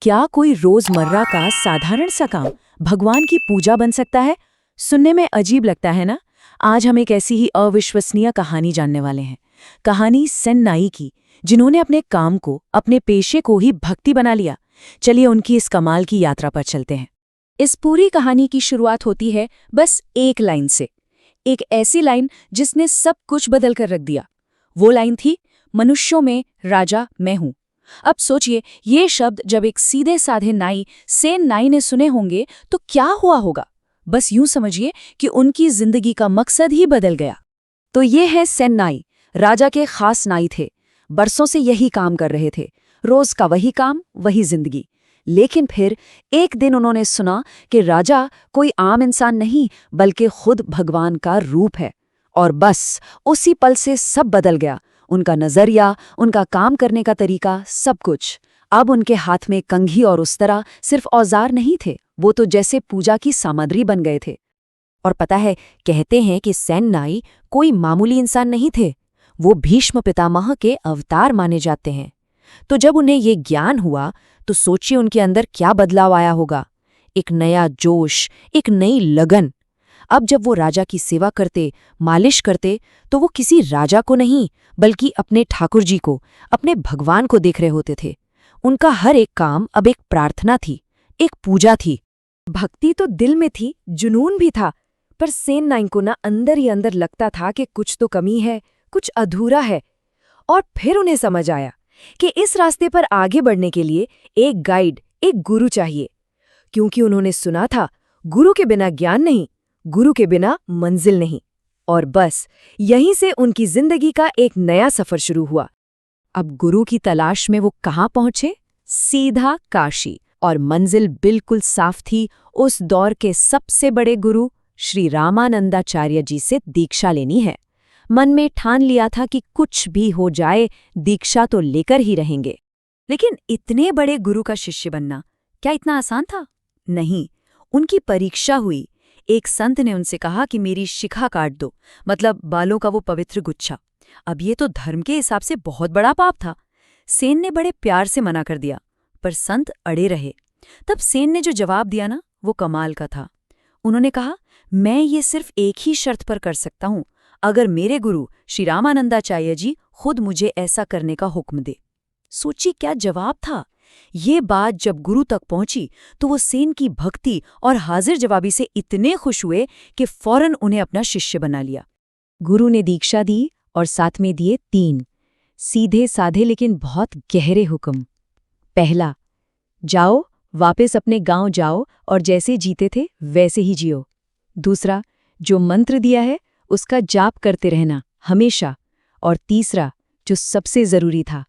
क्या कोई रोजमर्रा का साधारण सा काम भगवान की पूजा बन सकता है? सुनने में अजीब लगता है ना? आज हम एक ऐसी ही अविश्वसनीय कहानी जानने वाले हैं। कहानी सेन नाई की, जिन्होंने अपने काम को, अपने पेशे को ही भक्ति बना लिया। चलिए उनकी इस कमाल की यात्रा पर चलते हैं। इस पूरी कहानी की शुरुआत होती है बस एक लाइन से, एक ऐसी लाइन जिसने सब कुछ बदल कर रख दिया। वो लाइन थी, मनुष्यों में राजा मैं हूं। अब सोचिए, ये शब्द जब एक सीधे साधे नाई सेन नाई ने सुने होंगे तो क्या हुआ होगा। बस यूं समझिए कि उनकी जिंदगी का मकसद ही बदल गया। तो ये है सेन नाई, राजा के खास नाई थे। बरसों से यही काम कर रहे थे, रोज का वही काम, वही जिंदगी। लेकिन फिर एक दिन उन्होंने सुना कि राजा कोई आम इंसान नहीं बल्कि खुद भगवान का रूप है। और बस उसी पल से सब बदल गया। उनका नजरिया, उनका काम करने का तरीका, सब कुछ। अब उनके हाथ में कंघी और उस्तरा सिर्फ औजार नहीं थे, वो तो जैसे पूजा की सामग्री बन गए थे। और पता है, कहते हैं कि सेन नाई कोई मामूली इंसान नहीं थे, वो भीष्म पितामह के अवतार माने जाते हैं। तो जब उन्हें ये ज्ञान हुआ तो सोचिए उनके अंदर क्या बदलाव आया होगा। एक नया जोश, एक नई लगन। अब जब वो राजा की सेवा करते, मालिश करते, तो वो किसी राजा को नहीं बल्कि अपने ठाकुर जी को, अपने भगवान को देख रहे होते थे। उनका हर एक काम अब एक प्रार्थना थी, एक पूजा थी। भक्ति तो दिल में थी, जुनून भी था, पर सेन नाई को ना अंदर ही अंदर लगता था कि कुछ तो कमी है, कुछ अधूरा है। और फिर उन्हें समझ आया कि इस रास्ते पर आगे बढ़ने के लिए एक गाइड, एक गुरु चाहिए। क्योंकि उन्होंने सुना था, गुरु के बिना ज्ञान नहीं, गुरु के बिना मंजिल नहीं। और बस यहीं से उनकी जिंदगी का एक नया सफर शुरू हुआ। अब गुरु की तलाश में वो कहाँ पहुंचे? सीधा काशी। और मंजिल बिल्कुल साफ थी, उस दौर के सबसे बड़े गुरु श्री रामानंदाचार्य जी से दीक्षा लेनी है। मन में ठान लिया था कि कुछ भी हो जाए, दीक्षा तो लेकर ही रहेंगे। लेकिन इतने बड़े गुरु का शिष्य बनना क्या इतना आसान था? नहीं, उनकी परीक्षा हुई। एक संत ने उनसे कहा कि मेरी शिखा काट दो, मतलब बालों का वो पवित्र गुच्छा। अब ये तो धर्म के हिसाब से बहुत बड़ा पाप था। सेन ने बड़े प्यार से मना कर दिया, पर संत अड़े रहे। तब सेन ने जो जवाब दिया ना, वो कमाल का था। उन्होंने कहा, मैं ये सिर्फ एक ही शर्त पर कर सकता हूं, अगर मेरे गुरु श्री रामानंदाचार्य जी खुद मुझे ऐसा करने का हुक्म दे। सोची क्या जवाब था। ये बात जब गुरु तक पहुंची तो वो सेन की भक्ति और हाजिर जवाबी से इतने खुश हुए कि फौरन उन्हें अपना शिष्य बना लिया। गुरु ने दीक्षा दी और साथ में दिए 3 सीधे साधे लेकिन बहुत गहरे हुक्म। पहला, जाओ, वापस अपने गांव जाओ और जैसे जीते थे वैसे ही जियो। दूसरा, जो मंत्र दिया है उसका जाप करते रहना हमेशा। और तीसरा, जो सबसे जरूरी था,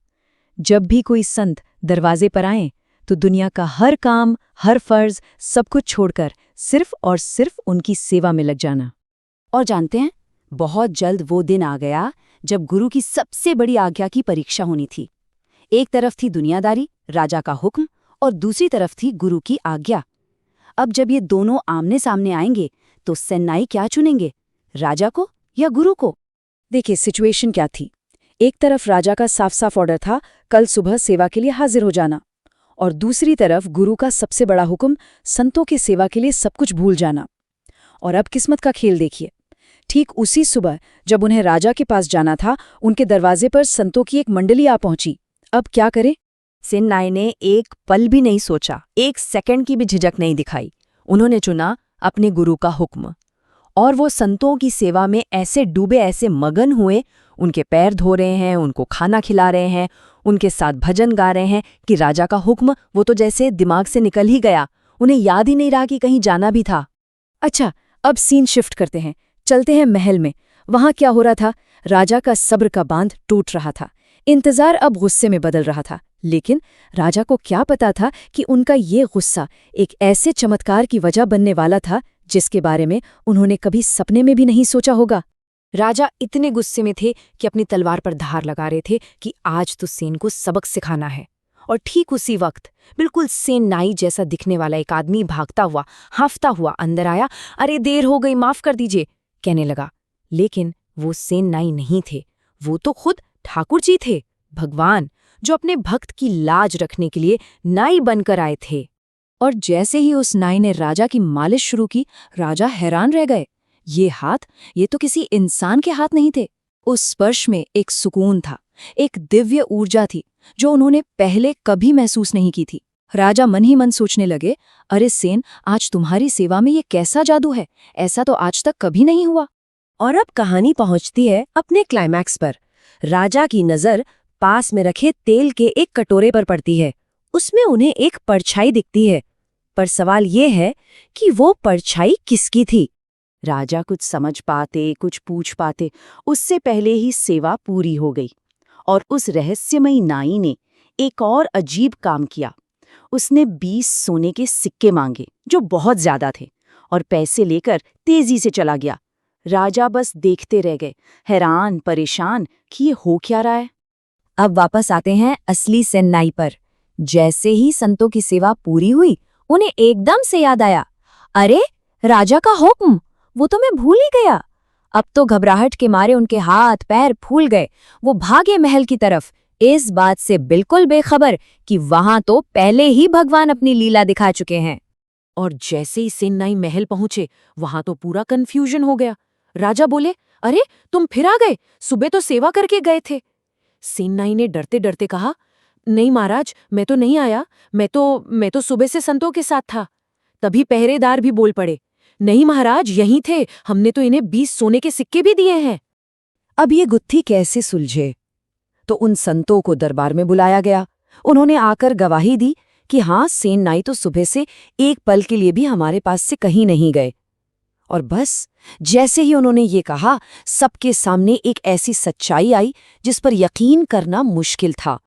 जब भी कोई संत दरवाजे पर आए तो दुनिया का हर काम, हर फर्ज, सब कुछ छोड़कर सिर्फ और सिर्फ उनकी सेवा में लग जाना। और जानते हैं, बहुत जल्द वो दिन आ गया जब गुरु की सबसे बड़ी आज्ञा की परीक्षा होनी थी। एक तरफ थी दुनियादारी, राजा का हुक्म, और दूसरी तरफ थी गुरु की आज्ञा। अब जब ये दोनों आमने सामने आएंगे तो सेन नाई क्या चुनेंगे, राजा को या गुरु को? देखिए सिचुएशन क्या थी। एक तरफ राजा का साफ साफ ऑर्डर था, कल सुबह सेवा के लिए हाजिर हो जाना। और दूसरी तरफ गुरु का सबसे बड़ा हुक्म, संतों की सेवा के लिए सब कुछ भूल जाना। और अब किस्मत का खेल देखिए। ठीक उसी सुबह जब उन्हें राजा के पास जाना था, उनके दरवाजे पर संतों की एक मंडली आ पहुंची। अब क्या करें? सेन नाई ने एक पल भी नहीं सोचा, एक सेकंड की भी झिझक नहीं दिखाई। उन्होंने चुना अपने गुरु का हुक्म। और वो संतों की सेवा में ऐसे डूबे, ऐसे मगन हुए, उनके पैर धो रहे हैं, उनको खाना खिला रहे हैं, उनके साथ भजन गा रहे हैं कि राजा का हुक्म वो तो जैसे दिमाग से निकल ही गया। उन्हें याद ही नहीं रहा कि कहीं जाना भी था। अच्छा, अब सीन शिफ्ट करते हैं, चलते हैं महल में। वहां क्या हो रहा था? राजा का सब्र का बांध टूट रहा था। इंतजार अब गुस्से में बदल रहा था। लेकिन राजा को क्या पता था कि उनका ये गुस्सा एक ऐसे चमत्कार की वजह बनने वाला था जिसके बारे में उन्होंने कभी सपने में भी नहीं सोचा होगा। राजा इतने गुस्से में थे कि अपनी तलवार पर धार लगा रहे थे कि आज तो सेन को सबक सिखाना है। और ठीक उसी वक्त बिल्कुल सेन नाई जैसा दिखने वाला एक आदमी भागता हुआ, हांफता हुआ अंदर आया। अरे देर हो गई, माफ कर दीजिए, कहने लगा। लेकिन वो सेन नाई नहीं थे, वो तो खुद ठाकुर जी थे, भगवान, जो अपने भक्त की लाज रखने के लिए नाई बनकर आए थे। और जैसे ही उस नाई ने राजा की मालिश शुरू की, राजा हैरान रह गए। ये हाथ, ये तो किसी इंसान के हाथ नहीं थे। उस स्पर्श में एक सुकून था, एक दिव्य ऊर्जा थी जो उन्होंने पहले कभी महसूस नहीं की थी। राजा मन ही मन सोचने लगे, अरे सेन, आज तुम्हारी सेवा में ये कैसा जादू है, ऐसा तो आज तक कभी नहीं हुआ। और अब कहानी पहुंचती है अपने क्लाइमैक्स पर। राजा की नजर पास में रखे तेल के एक कटोरे पर पड़ती है। उसमें उन्हें एक परछाई दिखती है, पर सवाल ये है कि वो परछाई किसकी थी। राजा कुछ समझ पाते, कुछ पूछ पाते, उससे पहले ही सेवा पूरी हो गई। और उस रहस्यमयी नाई ने एक और अजीब काम किया। उसने 20 सोने के सिक्के मांगे, जो बहुत ज्यादा थे, और पैसे लेकर तेजी से चला गया। राजा बस देखते रह गए, हैरान परेशान कि ये हो क्या रहा है। अब वापस आते हैं असली सेन नाई पर। जैसे ही संतों की सेवा पूरी हुई, उन्हें एकदम से याद आया, अरे राजा का हुक्म, वो तो मैं भूल ही गया। अब तो घबराहट के मारे उनके हाथ पैर फूल गए। वो भागे महल की तरफ, इस बात से बिल्कुल बेखबर कि वहां तो पहले ही भगवान अपनी लीला दिखा चुके हैं। और जैसे ही सेन नाई महल पहुंचे, वहां तो पूरा कंफ्यूजन हो गया। राजा बोले, अरे तुम फिर आ गए, सुबह तो सेवा करके गए थे। सेन नाई ने डरते डरते कहा, नहीं महाराज, मैं तो नहीं आया, मैं तो सुबह से संतों के साथ था। तभी पहरेदार भी बोल पड़े, नहीं महाराज, यहीं थे, हमने तो इन्हें 20 सोने के सिक्के भी दिए हैं। अब ये गुत्थी कैसे सुलझे? तो उन संतों को दरबार में बुलाया गया। उन्होंने आकर गवाही दी कि हाँ, सेन नाई तो सुबह से एक पल के लिए भी हमारे पास से कहीं नहीं गए। और बस जैसे ही उन्होंने ये कहा, सबके सामने एक ऐसी सच्चाई आई जिस पर यकीन करना मुश्किल था।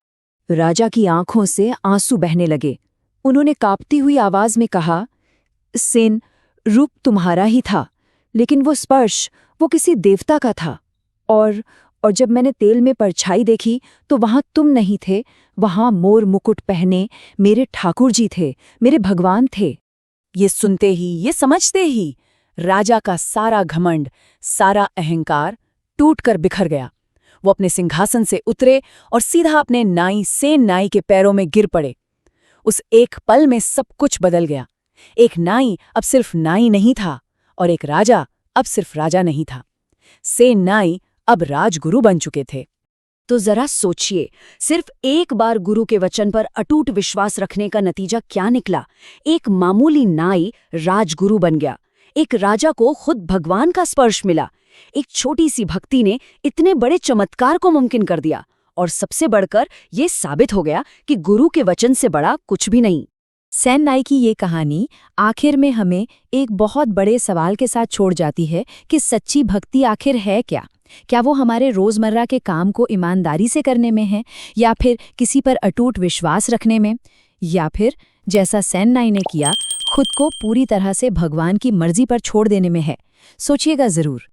राजा की आंखों से आंसू बहने लगे। उन्होंने कांपती हुई आवाज में कहा, सेन, रूप तुम्हारा ही था, लेकिन वो स्पर्श, वो किसी देवता का था। और जब मैंने तेल में परछाई देखी तो वहां तुम नहीं थे, वहां मोर मुकुट पहने मेरे ठाकुर जी थे, मेरे भगवान थे। ये सुनते ही, ये समझते ही राजा का सारा घमंड, सारा अहंकार टूटकर बिखर गया। वो अपने सिंहासन से उतरे और सीधा अपने नाई सेन नाई के पैरों में गिर पड़े। उस एक पल में सब कुछ बदल गया। एक नाई अब सिर्फ नाई नहीं था, और एक राजा अब सिर्फ राजा नहीं था। सेन नाई अब राजगुरु बन चुके थे। तो जरा सोचिए, सिर्फ एक बार गुरु के वचन पर अटूट विश्वास रखने का नतीजा क्या निकला। एक मामूली नाई राजगुरु बन गया। एक राजा को खुद भगवान का स्पर्श मिला। एक छोटी सी भक्ति ने इतने बड़े चमत्कार को मुमकिन कर दिया। और सबसे बढ़कर ये साबित हो गया कि गुरु के वचन से बड़ा कुछ भी नहीं। सेन नाई की ये कहानी आखिर में हमें एक बहुत बड़े सवाल के साथ छोड़ जाती है कि सच्ची भक्ति आखिर है क्या? क्या वो हमारे रोजमर्रा के काम को ईमानदारी से करने में है, या फिर किसी पर अटूट विश्वास रखने में, या फिर जैसा सेन नाई ने किया, खुद को पूरी तरह से भगवान की मर्जी पर छोड़ देने में है? सोचिएगा जरूर।